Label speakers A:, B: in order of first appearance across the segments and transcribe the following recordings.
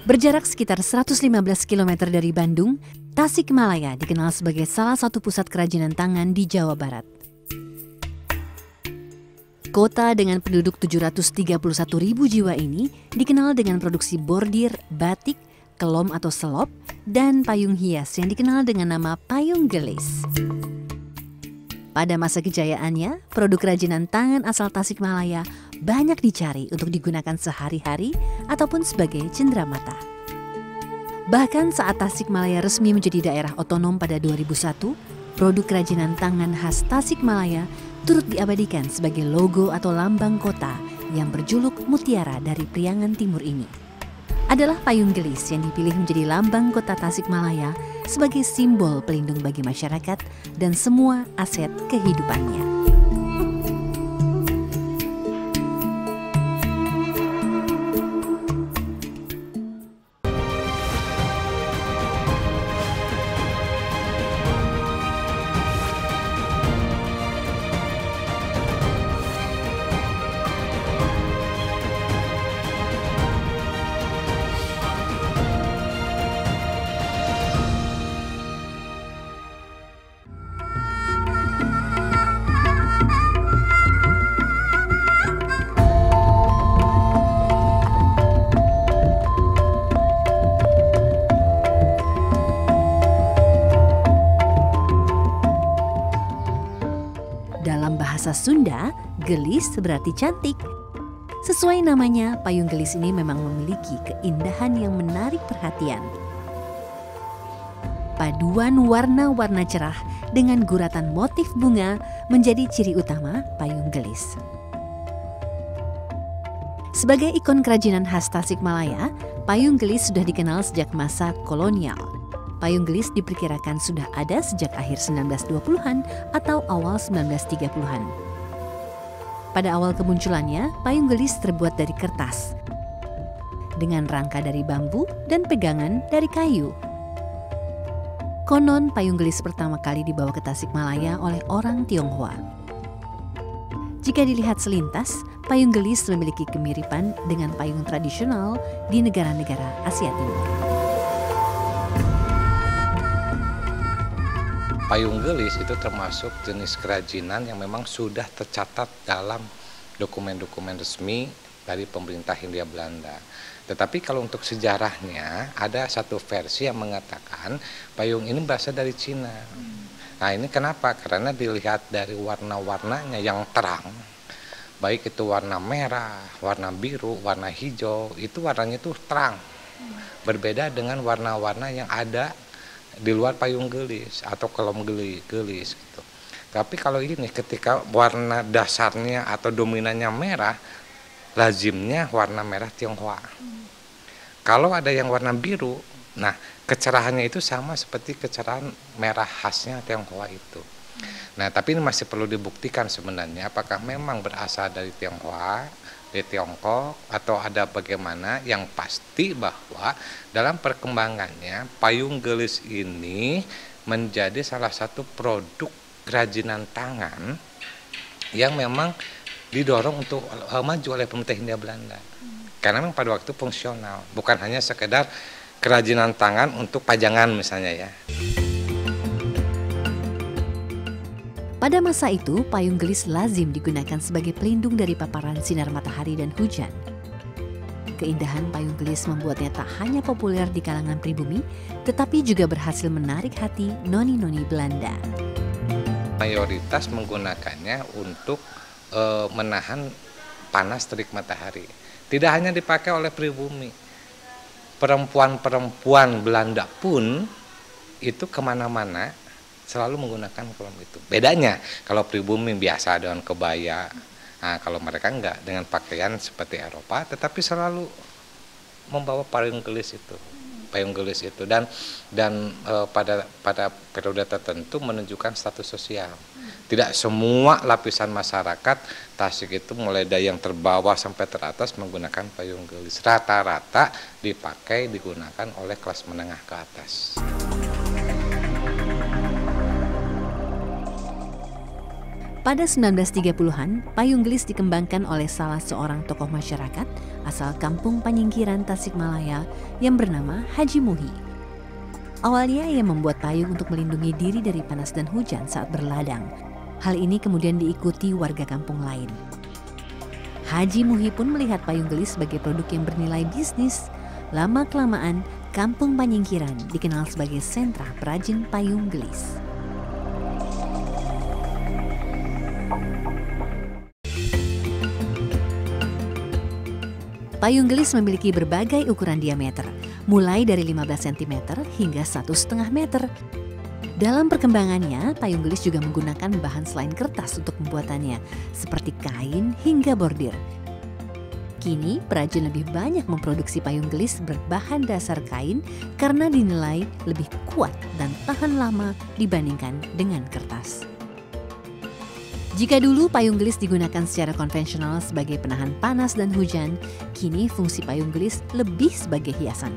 A: Berjarak sekitar 115 km dari Bandung, Tasikmalaya dikenal sebagai salah satu pusat kerajinan tangan di Jawa Barat. Kota dengan penduduk 731.000 jiwa ini dikenal dengan produksi bordir, batik, kelom atau selop, dan payung hias yang dikenal dengan nama payung gelis. Pada masa kejayaannya, produk kerajinan tangan asal Tasikmalaya banyak dicari untuk digunakan sehari-hari ataupun sebagai cenderamata. Bahkan saat Tasikmalaya resmi menjadi daerah otonom pada 2001, produk kerajinan tangan khas Tasikmalaya turut diabadikan sebagai logo atau lambang kota yang berjuluk Mutiara dari Priangan Timur ini. Adalah payung gelis yang dipilih menjadi lambang kota Tasikmalaya sebagai simbol pelindung bagi masyarakat dan semua aset kehidupannya. Dalam bahasa Sunda, gelis berarti cantik. Sesuai namanya, payung gelis ini memang memiliki keindahan yang menarik perhatian. Paduan warna-warna cerah dengan guratan motif bunga menjadi ciri utama payung gelis. Sebagai ikon kerajinan khas Tasikmalaya, payung gelis sudah dikenal sejak masa kolonial. Payung gelis diperkirakan sudah ada sejak akhir 1920-an atau awal 1930-an. Pada awal kemunculannya, payung gelis terbuat dari kertas, dengan rangka dari bambu dan pegangan dari kayu. Konon payung gelis pertama kali dibawa ke Tasikmalaya oleh orang Tionghoa. Jika dilihat selintas, payung gelis memiliki kemiripan dengan payung tradisional di negara-negara Asia Timur.
B: Payung gelis itu termasuk jenis kerajinan yang memang sudah tercatat dalam dokumen-dokumen resmi dari pemerintah Hindia Belanda. Tetapi kalau untuk sejarahnya ada satu versi yang mengatakan payung ini berasal dari Cina. Nah ini kenapa? Karena dilihat dari warna-warnanya yang terang. Baik itu warna merah, warna biru, warna hijau, itu warnanya itu terang. Berbeda dengan warna-warna yang ada di luar payung gelis atau kelom gelis gitu. Tapi kalau ini ketika warna dasarnya atau dominannya merah, lazimnya warna merah Tionghoa. Kalau ada yang warna biru, nah kecerahannya itu sama seperti kecerahan merah khasnya Tionghoa itu. Nah tapi ini masih perlu dibuktikan sebenarnya apakah memang berasal dari Tionghoa, di Tiongkok atau ada bagaimana. Yang pasti bahwa dalam perkembangannya payung gelis ini menjadi salah satu produk kerajinan tangan yang memang didorong untuk maju oleh pemerintah Hindia Belanda. Karena memang pada waktu fungsional, bukan hanya sekedar kerajinan tangan untuk pajangan misalnya ya.
A: Pada masa itu, payung gelis lazim digunakan sebagai pelindung dari paparan sinar matahari dan hujan. Keindahan payung gelis membuatnya tak hanya populer di kalangan pribumi, tetapi juga berhasil menarik hati noni-noni Belanda.
B: Mayoritas menggunakannya untuk menahan panas terik matahari. Tidak hanya dipakai oleh pribumi, perempuan-perempuan Belanda pun itu kemana-mana selalu menggunakan kelom itu. Bedanya kalau pribumi biasa dengan kebaya, nah, kalau mereka enggak dengan pakaian seperti Eropa, tetapi selalu membawa payung gelis itu, dan pada periode tertentu menunjukkan status sosial. Tidak semua lapisan masyarakat Tasik itu mulai dari yang terbawah sampai teratas menggunakan payung gelis. Rata-rata digunakan oleh kelas menengah ke atas.
A: Pada 1930-an, payung gelis dikembangkan oleh salah seorang tokoh masyarakat asal kampung Panyingkiran Tasikmalaya yang bernama Haji Muhi. Awalnya ia membuat payung untuk melindungi diri dari panas dan hujan saat berladang. Hal ini kemudian diikuti warga kampung lain. Haji Muhi pun melihat payung gelis sebagai produk yang bernilai bisnis. Lama-kelamaan, kampung Panyingkiran dikenal sebagai sentra perajin payung gelis. Payung gelis memiliki berbagai ukuran diameter, mulai dari 15 cm hingga 1,5 meter. Dalam perkembangannya, payung gelis juga menggunakan bahan selain kertas untuk pembuatannya, seperti kain hingga bordir. Kini, perajin lebih banyak memproduksi payung gelis berbahan dasar kain karena dinilai lebih kuat dan tahan lama dibandingkan dengan kertas. Jika dulu payung gelis digunakan secara konvensional sebagai penahan panas dan hujan, kini fungsi payung gelis lebih sebagai hiasan.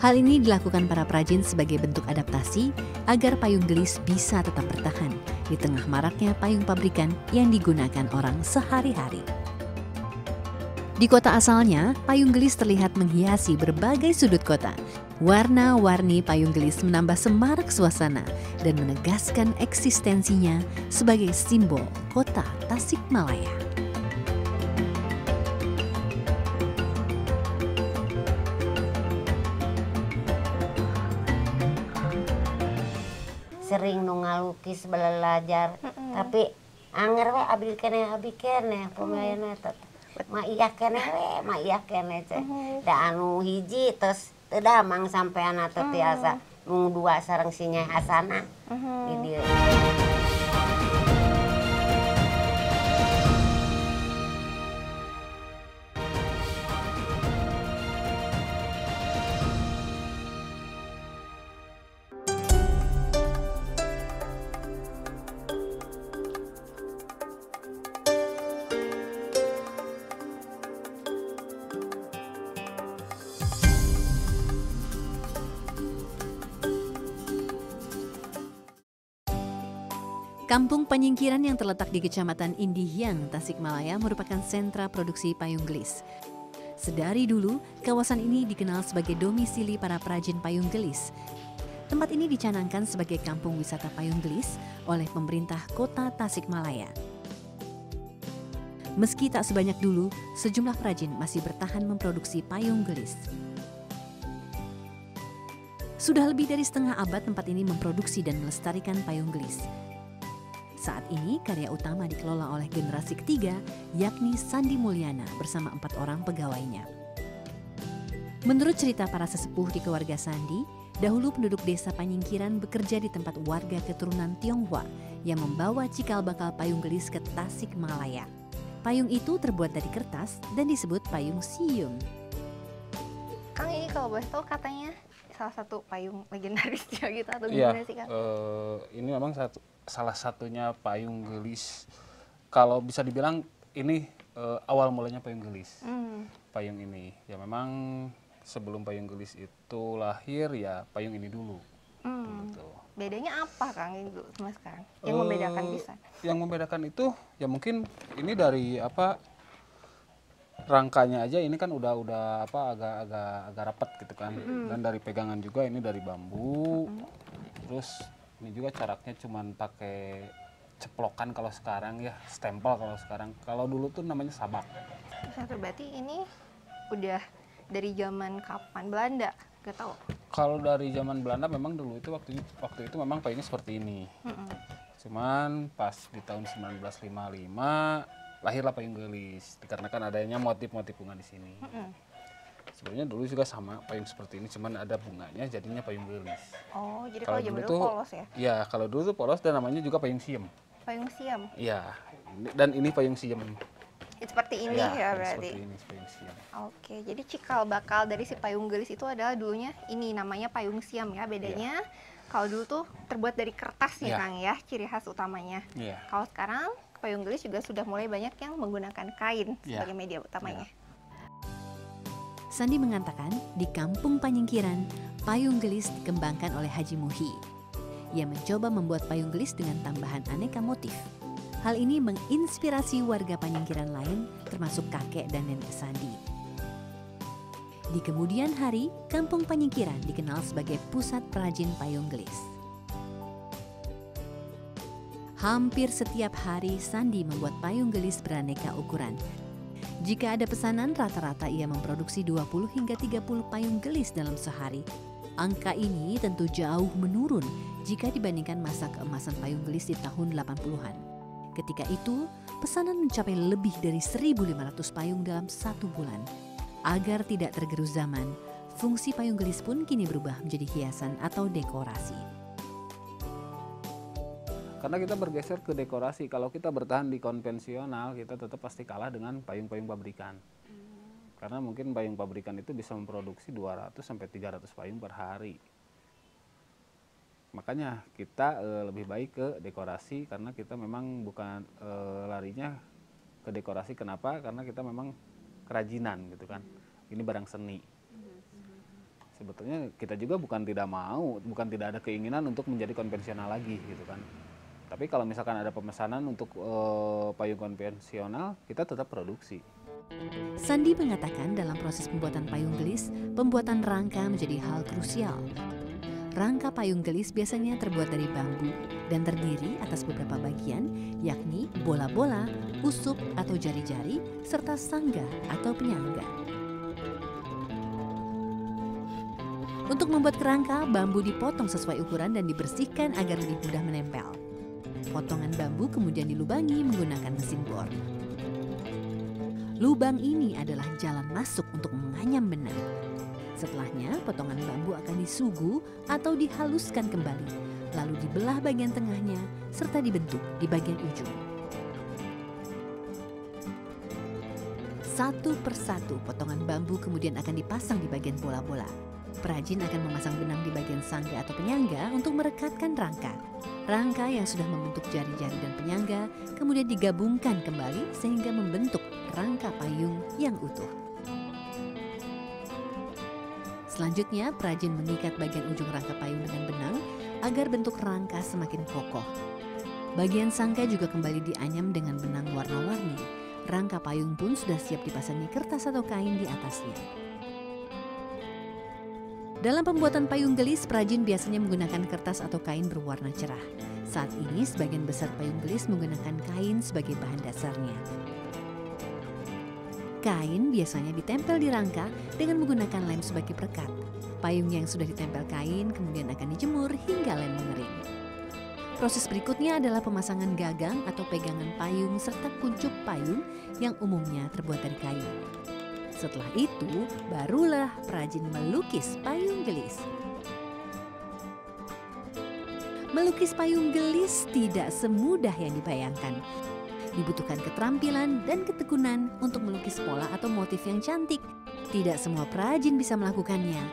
A: Hal ini dilakukan para perajin sebagai bentuk adaptasi agar payung gelis bisa tetap bertahan di tengah maraknya payung pabrikan yang digunakan orang sehari-hari. Di kota asalnya, payung gelis terlihat menghiasi berbagai sudut kota. Warna-warni payung gelis menambah semarak suasana dan menegaskan eksistensinya sebagai simbol kota Tasikmalaya.
C: Sering nu ngalukis belajar, tapi anger we abi kene pemainna teh. Ma iya kene teh. Da anu hiji terus teu damang sampean teh tiasa nu dua sareng si Nyai Hasana di dieu.
A: Kampung Panyingkiran yang terletak di Kecamatan Indihiang, Tasikmalaya merupakan sentra produksi payung gelis. Sedari dulu, kawasan ini dikenal sebagai domisili para perajin payung gelis. Tempat ini dicanangkan sebagai kampung wisata payung gelis oleh pemerintah kota Tasikmalaya. Meski tak sebanyak dulu, sejumlah perajin masih bertahan memproduksi payung gelis. Sudah lebih dari setengah abad tempat ini memproduksi dan melestarikan payung gelis. Saat ini karya utama dikelola oleh generasi ketiga, yakni Sandi Mulyana bersama 4 orang pegawainya. Menurut cerita para sesepuh di keluarga Sandi, dahulu penduduk desa Panyingkiran bekerja di tempat warga keturunan Tionghoa yang membawa cikal bakal payung gelis ke Tasikmalaya. Payung itu terbuat dari kertas dan disebut payung siung.
D: Kang, ini kalau boleh tahu katanya salah satu payung legendaris ya gitu atau gimana sih Kang?
E: Ini memang salah satunya payung gelis. Kalau bisa dibilang ini awal mulanya payung gelis. Payung ini ya memang sebelum payung gelis itu lahir ya payung ini dulu. Gitu.
D: Bedanya apa Kang ini dulu sama sekarang? Yang membedakan bisa?
E: Yang membedakan itu ya mungkin ini dari apa rangkanya aja ini kan udah agak rapat gitu kan. Dan dari pegangan juga ini dari bambu. Terus ini juga caraknya cuman pakai ceplokan kalau sekarang ya, stempel kalau sekarang. Kalau dulu tuh namanya sabak.
D: Berarti ini udah dari zaman kapan? Belanda? Gak tahu.
E: Kalau dari zaman Belanda memang dulu itu waktu itu memang payungnya seperti ini. Cuman pas di tahun 1955 lahirlah payung gelis dikarenakan adanya motif-motif bunga di sini. Sebenarnya dulu juga sama payung seperti ini, cuman ada bunganya jadinya payung gelis.
D: Oh, jadi kalau zaman dulu polos ya?
E: Iya, kalau dulu tuh polos dan namanya juga payung siem.
D: Payung siem?
E: Iya, dan ini payung siem.
D: Seperti ini ya berarti?
E: Seperti ini, payung siem.
D: Oke, jadi cikal bakal dari si payung gelis itu adalah dulunya ini namanya payung siem ya. Bedanya kalau dulu tuh terbuat dari kertas ya Kang ya, ciri khas utamanya. Kalau sekarang payung gelis juga sudah mulai banyak yang menggunakan kain sebagai media utamanya.
A: Sandi mengatakan di Kampung Panyingkiran, payung gelis dikembangkan oleh Haji Muhi. ia mencoba membuat payung gelis dengan tambahan aneka motif. Hal ini menginspirasi warga Panyingkiran lain, termasuk kakek dan nenek Sandi. Di kemudian hari, Kampung Panyingkiran dikenal sebagai pusat perajin payung gelis. Hampir setiap hari, Sandi membuat payung gelis beraneka ukuran. Jika ada pesanan, rata-rata ia memproduksi 20 hingga 30 payung gelis dalam sehari. Angka ini tentu jauh menurun jika dibandingkan masa keemasan payung gelis di tahun 80-an. Ketika itu, pesanan mencapai lebih dari 1.500 payung dalam 1 bulan. Agar tidak tergerus zaman, fungsi payung gelis pun kini berubah menjadi hiasan atau dekorasi.
E: Karena kita bergeser ke dekorasi, kalau kita bertahan di konvensional, kita tetap pasti kalah dengan payung-payung pabrikan. Karena mungkin payung pabrikan itu bisa memproduksi 200 sampai 300 payung per hari. Makanya kita lebih baik ke dekorasi, karena kita memang bukan larinya ke dekorasi. Kenapa? Karena kita memang kerajinan gitu kan. Ini barang seni. Sebetulnya kita juga bukan tidak ada keinginan untuk menjadi konvensional lagi gitu kan. Tapi kalau misalkan ada pemesanan untuk payung konvensional, kita tetap produksi.
A: Sandi mengatakan dalam proses pembuatan payung gelis, pembuatan rangka menjadi hal krusial. Rangka payung gelis biasanya terbuat dari bambu dan terdiri atas beberapa bagian, yakni bola-bola, usup atau jari-jari, serta sangga atau penyangga. Untuk membuat kerangka, bambu dipotong sesuai ukuran dan dibersihkan agar lebih mudah menempel. Potongan bambu kemudian dilubangi menggunakan mesin bor. Lubang ini adalah jalan masuk untuk menganyam benang. Setelahnya, potongan bambu akan disugu atau dihaluskan kembali, lalu dibelah bagian tengahnya serta dibentuk di bagian ujung. Satu persatu potongan bambu kemudian akan dipasang di bagian bola-bola. Perajin akan memasang benang di bagian sangga atau penyangga untuk merekatkan rangka. Rangka yang sudah membentuk jari-jari dan penyangga kemudian digabungkan kembali sehingga membentuk rangka payung yang utuh. Selanjutnya, perajin mengikat bagian ujung rangka payung dengan benang agar bentuk rangka semakin kokoh. Bagian sangga juga kembali dianyam dengan benang warna-warni. Rangka payung pun sudah siap dipasangi kertas atau kain di atasnya. Dalam pembuatan payung gelis, perajin biasanya menggunakan kertas atau kain berwarna cerah. Saat ini, sebagian besar payung gelis menggunakan kain sebagai bahan dasarnya. Kain biasanya ditempel di rangka dengan menggunakan lem sebagai perekat. Payung yang sudah ditempel kain kemudian akan dijemur hingga lem mengering. Proses berikutnya adalah pemasangan gagang atau pegangan payung serta kuncup payung yang umumnya terbuat dari kayu. Setelah itu, barulah perajin melukis payung gelis. Melukis payung gelis tidak semudah yang dibayangkan. Dibutuhkan keterampilan dan ketekunan untuk melukis pola atau motif yang cantik. Tidak semua perajin bisa melakukannya.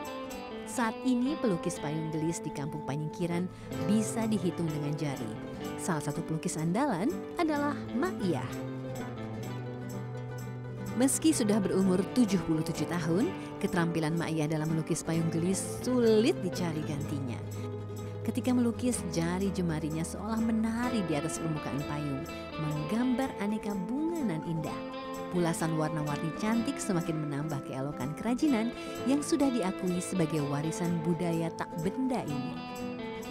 A: Saat ini pelukis payung gelis di Kampung Panyingkiran bisa dihitung dengan jari. Salah satu pelukis andalan adalah Mak Iyah. Meski sudah berumur 77 tahun, keterampilan Mak Iyah dalam melukis payung gelis sulit dicari gantinya. Ketika melukis, jari jemarinya seolah menari di atas permukaan payung, menggambar aneka bunga nan indah. Pulasan warna-warni cantik semakin menambah keelokan kerajinan yang sudah diakui sebagai warisan budaya tak benda ini.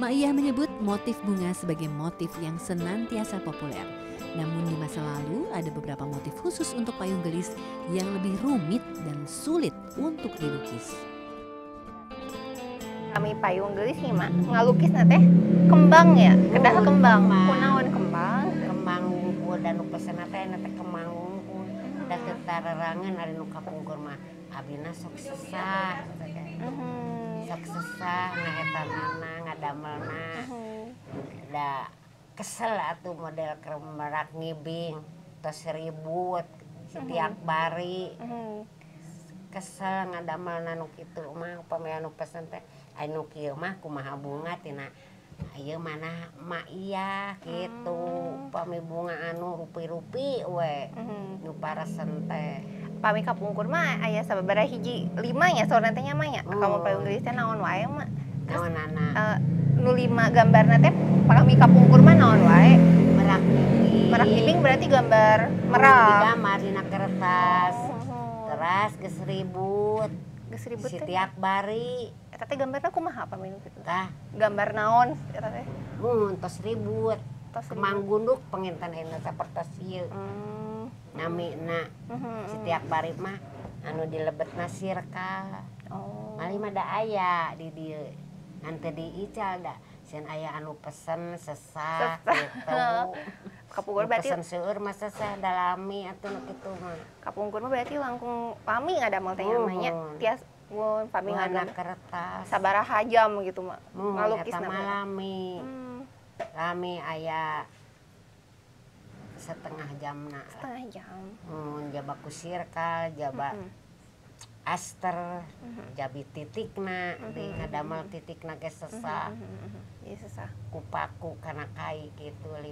A: Mak Iyah menyebut motif bunga sebagai motif yang senantiasa populer. Namun di masa lalu ada beberapa motif khusus untuk payung gelis yang lebih rumit dan sulit untuk dilukis.
D: Kami payung gelis nih mak ngalukis nate kembang ya kedah kembang kunaon kembang
C: dan nu pesena teh nate kembang unggul da ketararangan ari nu kapungkur mah abina sok sesah sok sesah ngaetanana ngadamelna da kesel atuh model kemerak ngibing tos ribut setiap bari kesel ngadamelna nu kitu mah upami anu pesen teh anu kieu mah kumaha bunga tina ayeuna mana Mak Iyah kitu upami bunga anu rupi-rupi we nu paresen teh
D: pami kapungkur mah aya sababaraha hiji 5 nya soalna teh nya mah nya kamu payung gelis teh naon wae mah
C: naonana
D: nu 5 gambarna teh pami kapungkur mah naon wae?
C: Merak piping.
D: Merak piping berarti gambar merak.
C: Gambar dina kertas. Teras geus ribut.
D: Geus ribut teh.
C: Sitiak bari.
D: Eta teh gambarna kumaha pami nu kitu?
C: Tah,
D: Gambar naon eta teh?
C: tos ribut.
D: Tos
C: Kemang gunduk penginten ayeuna sapertos ieu. Namina. Sitiak bari mah anu dilebetna sirkal. Mali mah da aya di dieu. Nanti diical da. Sieun aya anu pesen sesah gitu.
D: Kapungkur berarti
C: pesen seueur mah sesah dalami atuh nu kitu mah.
D: kapungkur mah berarti langkung pami ngadamel teh namanya. Tias mun pami
C: Warna
D: ngadamel
C: kertas.
D: sabaraha jam gitu mah. Ngalukis
C: Eta mah
D: namanya.
C: lami. Lami aya setengah jamna.
D: Setengah jam.
C: Jaba ku sirkal, jaba aster, jabi titikna, di ngadamel titikna ge sesah.
D: Iya susah.
C: Kupaku kana kai gitu 5.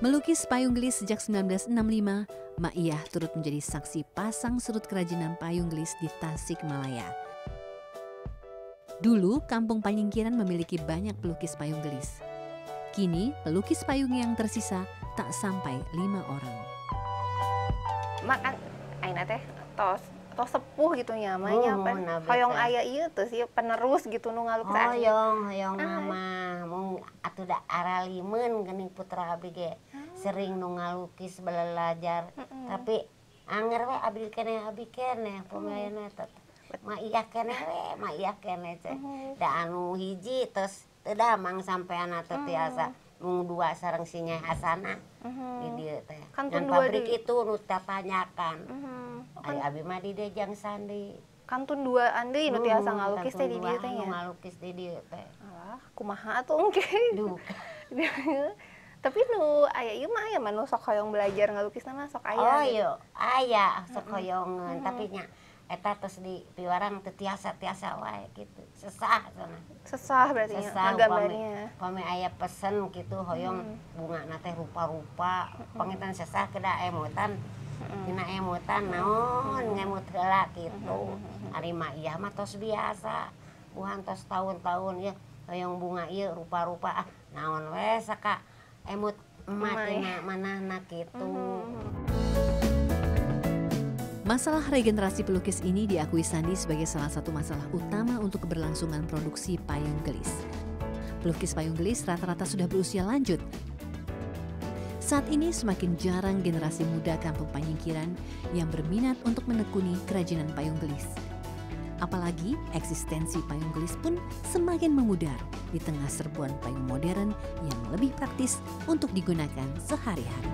A: Melukis payung gelis sejak 1965, Mak Iyah turut menjadi saksi pasang surut kerajinan payung gelis di Tasikmalaya. Dulu, Kampung Panyingkiran memiliki banyak pelukis payung gelis. Kini, pelukis payung yang tersisa tak sampai 5 orang.
D: Makan ayeuna teh tos sepuh gitu nya mah nya hoyong aya ieu teh sih penerus gitu nu ngalukis.
C: Hoyong mah mung atuh da aralimeun geuning putra abdi ge sering nu ngalukis belajar tapi anger we abdi kene pemainna teh mah iya kene teh da anu hiji tos teu damang sampean teh tiasa mung 2 sareng si Nyai Hasana di dieu teh.
D: Kantun
C: Ngan
D: 2
C: pabrik
D: di
C: itu nu tatanyakan. Ari abi mah di Dejang Sandi.
D: Kantun 2 andeui nu tiasa ngalukis teh di dieu teh nya.
C: Ngalukis di dieu teh.
D: Alah, kumaha atuh engke.
C: Duh.
D: Tapi nu aya ieu mah aya mah nu sok hoyong belajar ngalukis mah sok aya.
C: Oh iya, aya sok hoyongeun tapi nya eta tos di piwarang teu tiasa wae gitu. Sesah cenah.
D: Sesah berarti nya gambarnya.
C: Pami aya pesen gitu hoyong bungana teh rupa-rupa. Pangitan sesah keda emutan. Dina emutan naon ngemut heula kitu. Ari mah ieu mah tos biasa. Buhan tos tahun-tahun ya hoyong bunga ieu rupa-rupa naon we saka emut emak tina manahna kitu.
A: Masalah regenerasi pelukis ini diakui Sandi sebagai salah satu masalah utama untuk keberlangsungan produksi payung gelis. Pelukis payung gelis rata-rata sudah berusia lanjut. Saat ini semakin jarang generasi muda Kampung Panyingkiran yang berminat untuk menekuni kerajinan payung gelis. Apalagi eksistensi payung gelis pun semakin memudar di tengah serbuan payung modern yang lebih praktis untuk digunakan sehari-hari.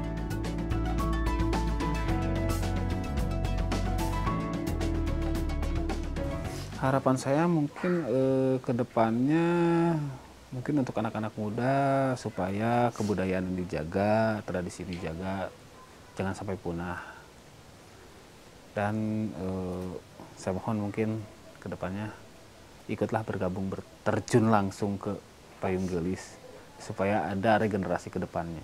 E: Harapan saya mungkin ke depannya mungkin untuk anak-anak muda supaya kebudayaan dijaga, tradisi dijaga, jangan sampai punah. Dan saya mohon mungkin ke depannya ikutlah bergabung, terjun langsung ke payung gelis supaya ada regenerasi ke depannya.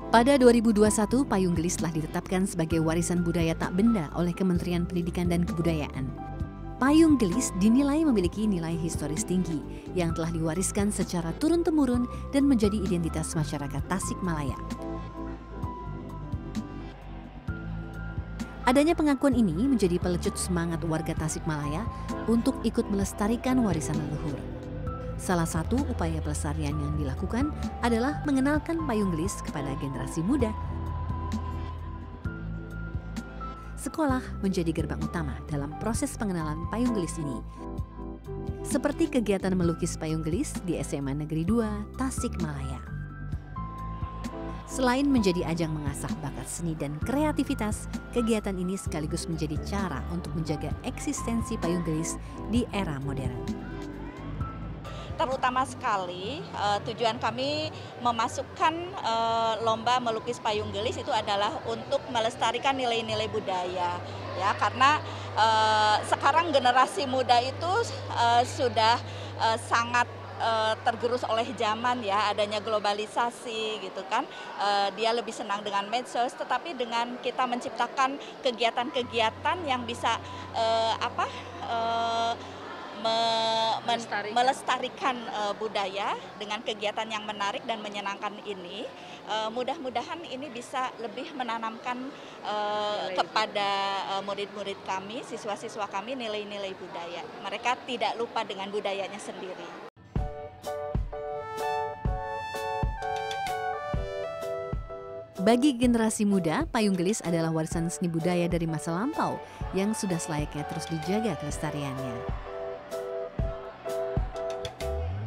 A: Pada 2021, payung gelis telah ditetapkan sebagai warisan budaya tak benda oleh Kementerian Pendidikan dan Kebudayaan. Payung gelis dinilai memiliki nilai historis tinggi yang telah diwariskan secara turun-temurun dan menjadi identitas masyarakat Tasikmalaya. Adanya pengakuan ini menjadi pelecut semangat warga Tasikmalaya untuk ikut melestarikan warisan leluhur. Salah satu upaya pelestarian yang dilakukan adalah mengenalkan payung gelis kepada generasi muda. Sekolah menjadi gerbang utama dalam proses pengenalan payung gelis ini. Seperti kegiatan melukis payung gelis di SMA Negeri 2 Tasikmalaya. Selain menjadi ajang mengasah bakat seni dan kreativitas, kegiatan ini sekaligus menjadi cara untuk menjaga eksistensi payung gelis di era modern.
F: Terutama sekali tujuan kami memasukkan lomba melukis payung gelis itu adalah untuk melestarikan nilai-nilai budaya, ya, karena sekarang generasi muda itu sudah sangat tergerus oleh zaman, ya, adanya globalisasi gitu kan. Dia lebih senang dengan medsos, tetapi dengan kita menciptakan kegiatan-kegiatan yang bisa melestarikan budaya dengan kegiatan yang menarik dan menyenangkan ini, mudah-mudahan ini bisa lebih menanamkan kepada murid-murid kami, siswa-siswa kami nilai-nilai budaya. Mereka tidak lupa dengan budayanya sendiri.
A: Bagi generasi muda, payung gelis adalah warisan seni budaya dari masa lampau yang sudah selayaknya terus dijaga kelestariannya.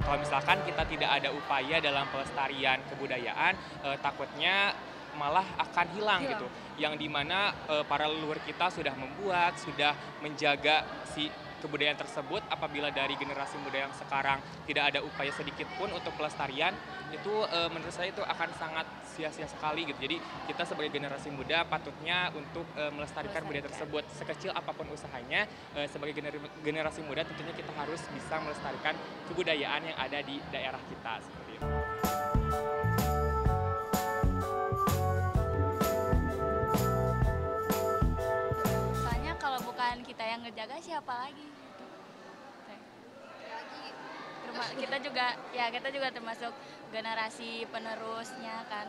G: Kalau misalkan kita tidak ada upaya dalam pelestarian kebudayaan, takutnya malah akan hilang gitu. Yang dimana para leluhur kita sudah membuat, sudah menjaga si kebudayaan tersebut. Apabila dari generasi muda yang sekarang tidak ada upaya sedikit pun untuk pelestarian, itu menurut saya itu akan sangat sia-sia sekali gitu. Jadi kita sebagai generasi muda patutnya untuk melestarikan budaya tersebut. Sekecil apapun usahanya, sebagai generasi muda tentunya kita harus bisa melestarikan kebudayaan yang ada di daerah kita seperti itu.
H: Soalnya kalau bukan kita yang ngejaga, siapa lagi? Kita juga termasuk generasi penerusnya kan.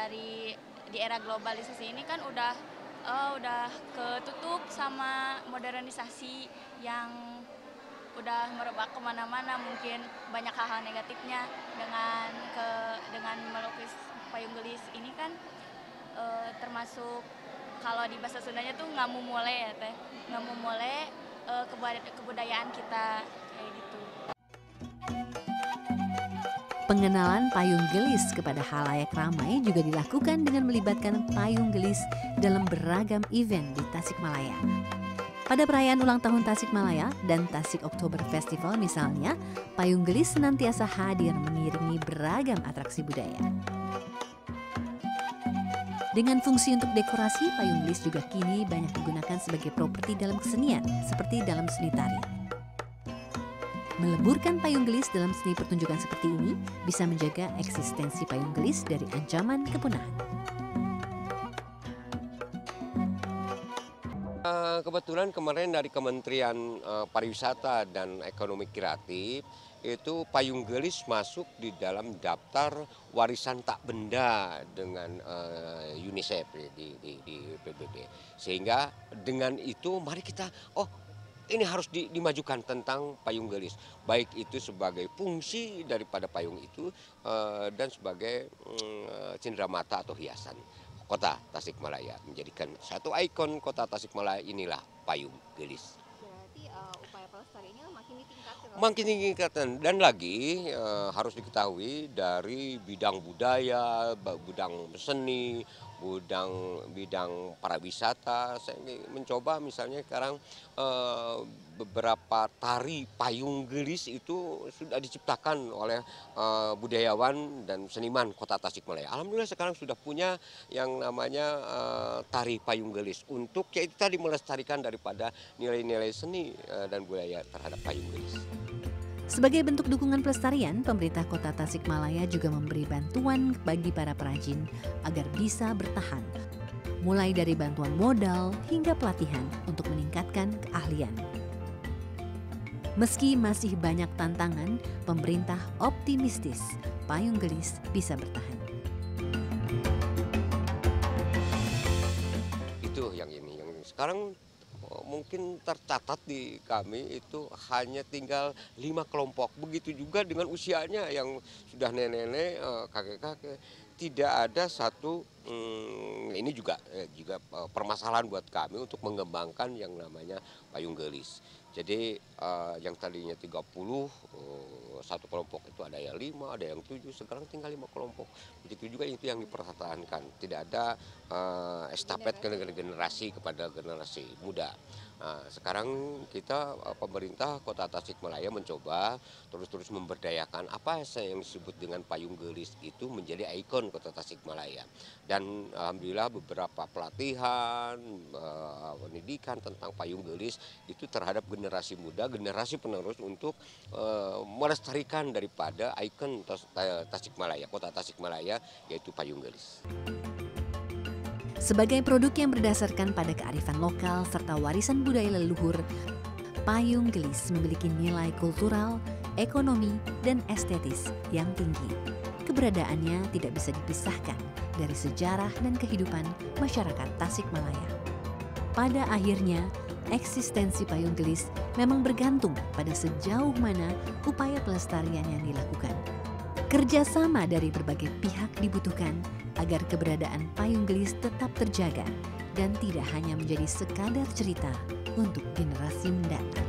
H: Di era globalisasi ini kan udah ketutup sama modernisasi yang udah merebak kemana-mana. Mungkin banyak hal-hal negatifnya dengan melukis payung gelis ini kan, termasuk kalau di bahasa Sundanya tuh ngamumole ya teh, ngamumole kebudayaan kita kayak gitu.
A: Pengenalan payung gelis kepada halayak ramai juga dilakukan dengan melibatkan payung gelis dalam beragam event di Tasikmalaya. Pada perayaan ulang tahun Tasikmalaya dan Tasik Oktober Festival misalnya, payung gelis senantiasa hadir mengiringi beragam atraksi budaya. Dengan fungsi untuk dekorasi, payung gelis juga kini banyak digunakan sebagai properti dalam kesenian, seperti dalam seni tari. Meleburkan payung gelis dalam seni pertunjukan seperti ini bisa menjaga eksistensi payung gelis dari ancaman kepunahan.
I: Kebetulan kemarin dari Kementerian Pariwisata dan Ekonomi Kreatif itu payung gelis masuk di dalam daftar warisan tak benda dengan UNICEF di PBB. Sehingga dengan itu mari kita ini harus dimajukan tentang payung gelis, baik itu sebagai fungsi daripada payung itu dan sebagai cenderamata atau hiasan kota Tasikmalaya. Menjadikan satu ikon kota Tasikmalaya inilah payung gelis.
D: Berarti upaya pelestariannya makin ditingkatkan.
I: Makin ditingkatkan dan lagi harus diketahui dari bidang budaya, bidang seni, bidang pariwisata. Saya mencoba misalnya sekarang beberapa tari payung gelis itu sudah diciptakan oleh budayawan dan seniman kota Tasikmalaya. Alhamdulillah sekarang sudah punya yang namanya tari payung gelis untuk yaitu tadi melestarikan daripada nilai-nilai seni dan budaya terhadap payung gelis.
A: Sebagai bentuk dukungan pelestarian, pemerintah kota Tasikmalaya juga memberi bantuan bagi para perajin agar bisa bertahan. Mulai dari bantuan modal hingga pelatihan untuk meningkatkan keahlian. Meski masih banyak tantangan, pemerintah optimistis payung gelis bisa bertahan.
I: Itu yang ini, yang sekarang mungkin tercatat di kami itu hanya tinggal 5 kelompok. Begitu juga dengan usianya yang sudah nenek-nenek, kakek-kakek. Tidak ada satu, ini juga permasalahan buat kami untuk mengembangkan yang namanya payung gelis. Jadi yang tadinya 30, satu kelompok itu ada yang 5, ada yang 7, sekarang tinggal 5 kelompok. Begitu juga itu yang dipertahankan. Tidak ada estafet ke generasi kepada generasi muda. Nah, sekarang kita pemerintah Kota Tasikmalaya mencoba terus memberdayakan apa yang disebut dengan payung gelis itu menjadi ikon Kota Tasikmalaya. Dan alhamdulillah beberapa pelatihan, pendidikan tentang payung gelis itu terhadap generasi muda, generasi penerus untuk melestarikan daripada ikon Tasikmalaya, Kota Tasikmalaya, yaitu payung gelis.
A: Sebagai produk yang berdasarkan pada kearifan lokal serta warisan budaya leluhur, payung gelis memiliki nilai kultural, ekonomi, dan estetis yang tinggi. Keberadaannya tidak bisa dipisahkan dari sejarah dan kehidupan masyarakat Tasikmalaya. Pada akhirnya, eksistensi payung gelis memang bergantung pada sejauh mana upaya pelestarian yang dilakukan. Kerjasama dari berbagai pihak dibutuhkan agar keberadaan payung gelis tetap terjaga dan tidak hanya menjadi sekadar cerita untuk generasi mendatang.